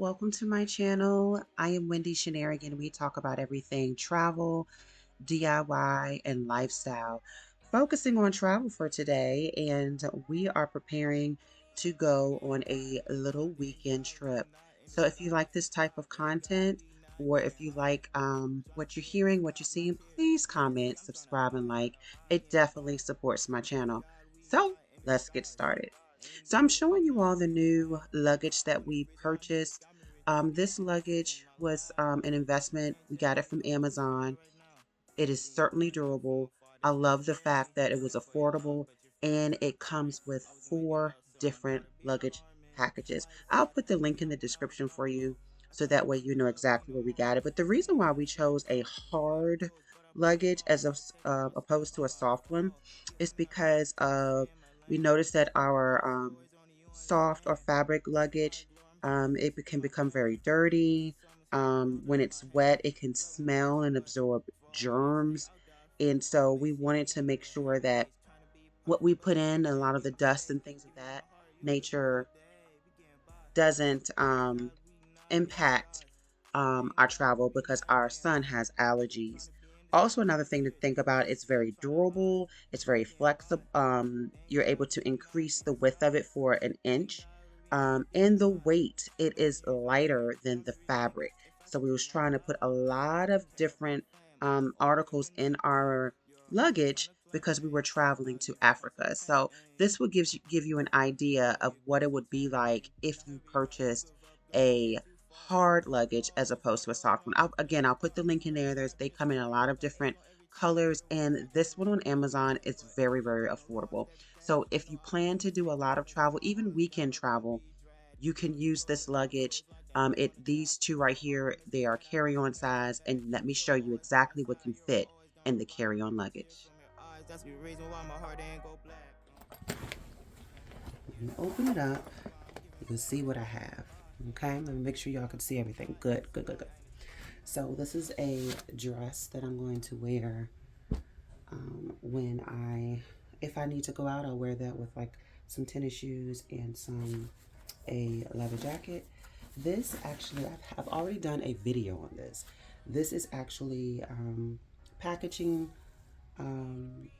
welcome to my channel. I am Wendy Shenarigan. We talk about everything travel, DIY, and lifestyle. Focusing on travel for today, and we are preparing to go on a little weekend trip. So if you like this type of content, or if you like what you're hearing, what you're seeing, please comment, subscribe, and like. It definitely supports my channel. So let's get started. So I'm showing you all the new luggage that we purchased. This luggage was an investment. We got it from Amazon. It is certainly durable. I love the fact that it was affordable and it comes with 4 different luggage packages. I'll put the link in the description for you so that way you know exactly where we got it. But the reason why we chose a hard luggage opposed to a soft one is because we noticed that our soft or fabric luggage, it can become very dirty. When it's wet, it can smell and absorb germs. And so we wanted to make sure that what we put in, a lot of the dust and things of that nature, doesn't impact our travel because our son has allergies. Also, another thing to think about, it's very durable, it's very flexible. You're able to increase the width of it for an inch. And the weight, it is lighter than the fabric. So we was trying to put a lot of different articles in our luggage because we were traveling to Africa. So this will give you an idea of what it would be like if you purchased a hard luggage as opposed to a soft one. I'll put the link in there. They come in a lot of different colors, and this one on Amazon is very, very affordable. So if you plan to do a lot of travel, even weekend travel, you can use this luggage. These two right here, they are carry-on size, and let me show you exactly what can fit in the carry-on luggage. When you open it up, you can see what I have. Okay, let me make sure y'all can see everything. Good, good, good, good. So this is a dress that I'm going to wear if I need to go out. I'll wear that with like some tennis shoes and a leather jacket. This actually, I've already done a video on this. This is actually packaging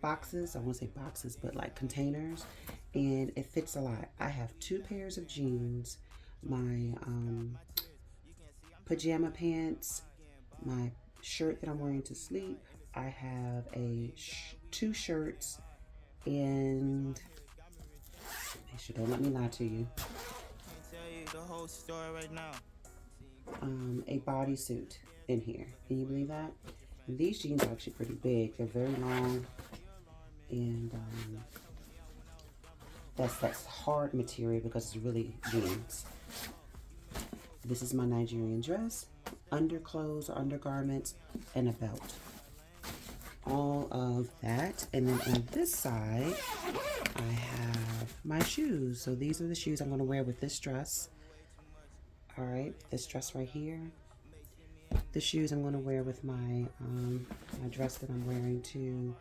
boxes. I won't say boxes, but like containers, and it fits a lot. I have 2 pairs of jeans, my pajama pants, my shirt that I'm wearing to sleep. I have 2 shirts, and make sure, don't let me lie to you, a bodysuit in here. Can you believe that? And these jeans are actually pretty big. They're very long, and that's hard material because it's really jeans. This is my Nigerian dress, underclothes or undergarments, and a belt. All of that. And then on this side, I have my shoes. So these are the shoes I'm going to wear with this dress. All right, this dress right here. The shoes I'm going to wear with my dress that I'm wearing to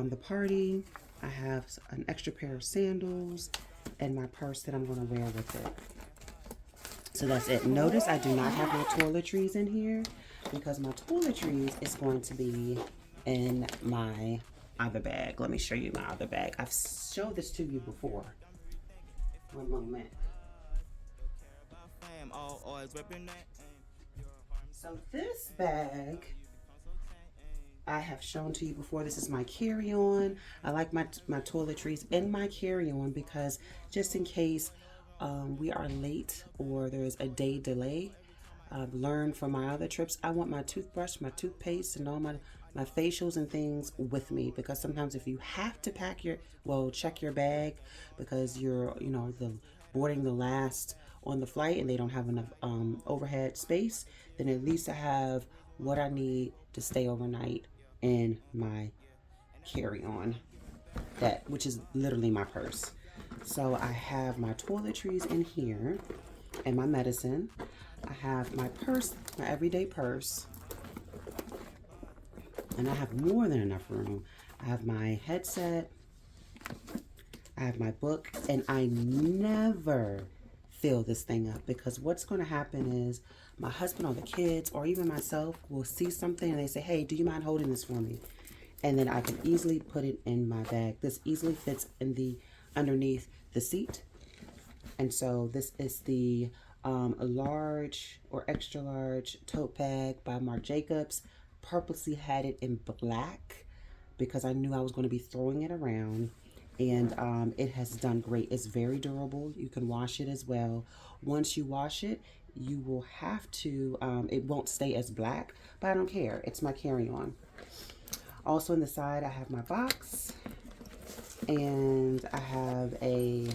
the party. I have an extra pair of sandals and my purse that I'm going to wear with it. So that's it. Notice I do not have my toiletries in here because my toiletries is going to be in my other bag. Let me show you my other bag. I've showed this to you before. One moment. So this bag I have shown to you before. This is my carry-on. I like my toiletries in my carry-on because just in case we are late or there's a day delay. I've learned from my other trips, I want my toothbrush, my toothpaste, and all my facials and things with me, because sometimes if you have to check your bag because you're, boarding the last on the flight and they don't have enough overhead space, then at least I have what I need to stay overnight in my carry-on, which is literally my purse. So I have my toiletries in here and my medicine. I have my purse, my everyday purse, and I have more than enough room. I have my headset, I have my book, and I never fill this thing up, because what's going to happen is my husband or the kids or even myself will see something and they say, hey, do you mind holding this for me? And then I can easily put it in my bag. This easily fits in the underneath the seat. And so this is the large or extra large tote bag by Marc Jacobs. Purposely had it in black because I knew I was going to be throwing it around. And it has done great. It's very durable. You can wash it as well. Once you wash it, you will have to, it won't stay as black, but I don't care. It's my carry-on. Also on the side, I have my box, and I have a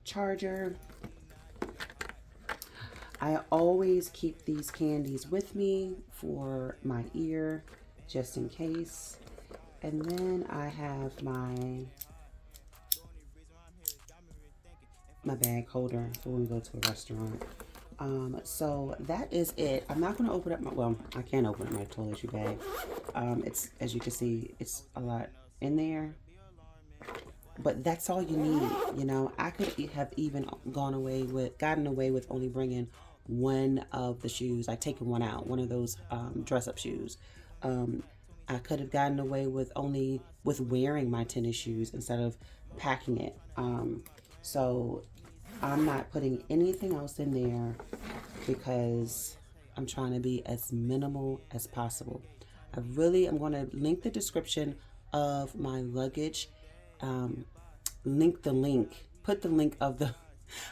charger. I always keep these candies with me for my ear, just in case. And then I have my bag holder for when we go to a restaurant. So that is it. I'm not going to open up my, well, I can open up my toiletry bag. It's, as you can see, it's a lot in there. But that's all you need, you know. I could have even gotten away with only bringing one of the shoes, like taking one out, one of those dress-up shoes. I could have gotten away with wearing my tennis shoes instead of packing it. So I'm not putting anything else in there because I'm trying to be as minimal as possible. I'm going to link the description of my luggage. Put the link of the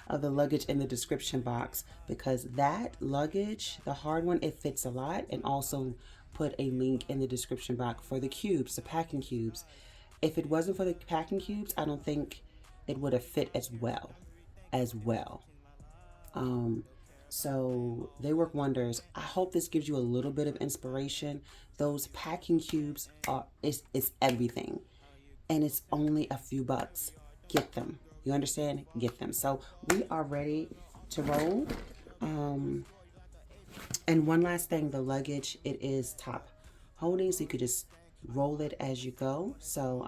luggage in the description box, because that luggage, the hard one, it fits a lot. And also put a link in the description box for the cubes, the packing cubes. If it wasn't for the packing cubes, I don't think it would have fit as well. So they work wonders. I hope this gives you a little bit of inspiration. Those packing cubes is everything, and it's only a few bucks. Get them. You understand? Get them. So we are ready to roll. And one last thing, the luggage, it is top holding, so you could just roll it as you go. So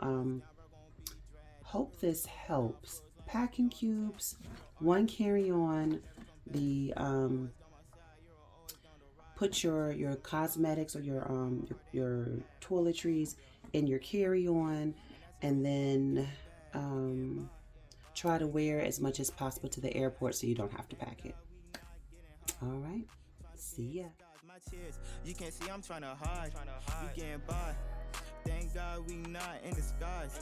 hope this helps. Packing cubes, one carry-on, the put your cosmetics or your toiletries in your carry-on, and then try to wear as much as possible to the airport so you don't have to pack it. All right, see ya. You can see I'm trying to hide. We getting by. Thank God we not in the skies.